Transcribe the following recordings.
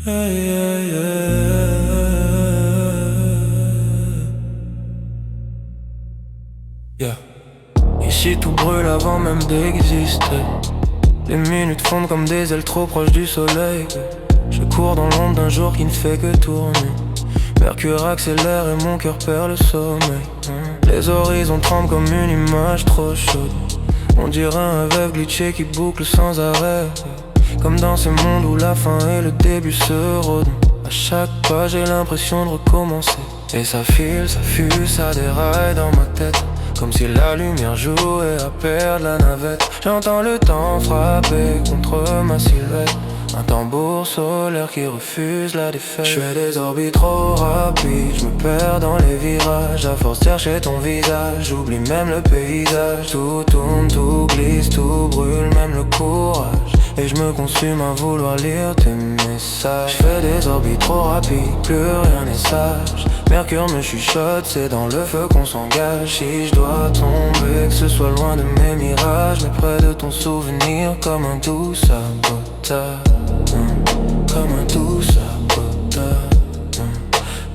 Hey, hey, hey. Yeah. Ici tout brûle avant même d'exister. Les minutes fondent comme des ailes trop proches du soleil. Je cours dans l'ombre d'un jour qui ne fait que tourner. Mercure accélère et mon cœur perd le sommeil. Les horizons tremblent comme une image trop chaude. On dirait un rêve glitché qui boucle sans arrêt. Comme dans ces mondes où la fin et le début se rôdent. À chaque pas j'ai l'impression de recommencer. Et ça file, ça fuse, ça déraille dans ma tête. Comme si la lumière jouait à perdre la navette. J'entends le temps frapper contre ma silhouette. Un tambour solaire qui refuse la défaite. Je fais des orbites trop rapides, je me perds dans les virages. À force de chercher ton visage, j'oublie même le paysage. Tout tourne, tout glisse, tout brûle, même le courage. Et je me consume à vouloir lire tes messages. Je fais des orbites trop rapides, plus rien n'est sage. Mercure me chuchote, c'est dans le feu qu'on s'engage. Si je dois tomber, que ce soit loin de mes mirages, mais près de ton souvenir comme un doux sabotage. Comme un doux sabotage.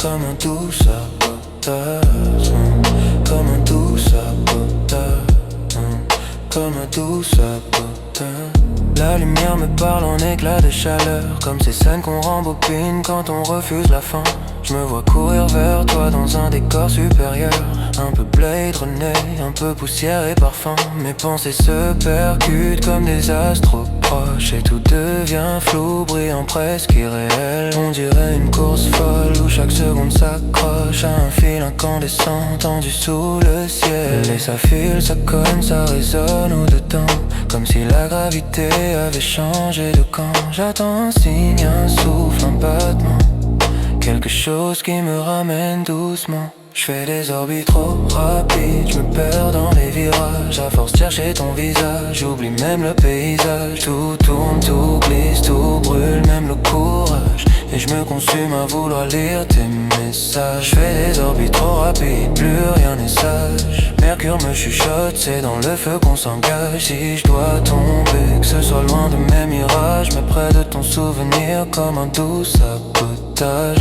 Comme un doux sabotage. Comme un doux sabotage. Comme un doux sabotage. La lumière me parle en éclats de chaleur, comme ces scènes qu'on rembobine quand on refuse la fin. Je me vois courir vers toi dans un décor supérieur. Un peu Blade Runner, un peu poussière et parfum. Mes pensées se percutent comme des astres proches. Et tout devient flou, brillant, presque irréel. On dirait une course folle où chaque seconde s'accroche à un fil incandescent tendu sous le ciel. Et ça file, ça cogne, ça résonne au-dedans, comme si la gravité avait changé de camp. J'attends un signe, un souffle, un battement, quelque chose qui me ramène doucement. Je fais des orbites trop rapides, je me perds dans les virages. À force de chercher ton visage, j'oublie même le paysage. Tout tourne, tout glisse, tout brûle, même le courage. Et je me consume à vouloir lire tes messages. Je fais des orbites trop rapides, plus rien n'est sage. Mercure me chuchote, c'est dans le feu qu'on s'engage. Si je dois tomber, que ce soit loin de mes mirages, mais près de ton souvenir comme un doux sabotage.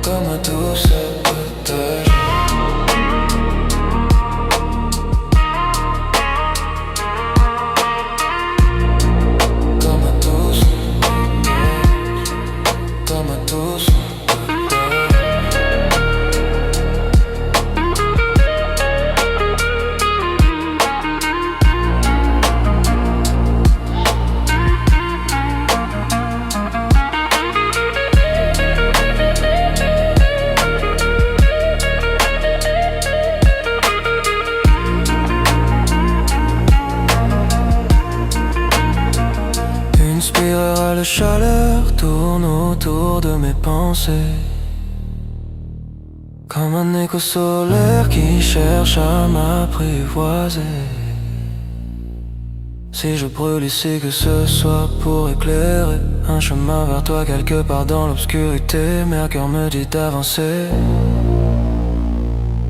Comme un doux sabotage. Comme un doux sabotage. Comme un doux sabotage. Une spirale de chaleur tourne autour de mes pensées, comme un écho solaire qui cherche à m'apprivoiser. Si je brûle ici, que ce soit pour éclairer un chemin vers toi quelque part dans l'obscurité. Mercure me dit d'avancer,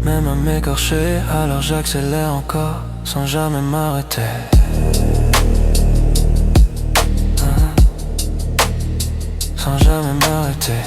même à m'écorcher, alors j'accélère encore sans jamais m'arrêter. Sans jamais m'arrêter.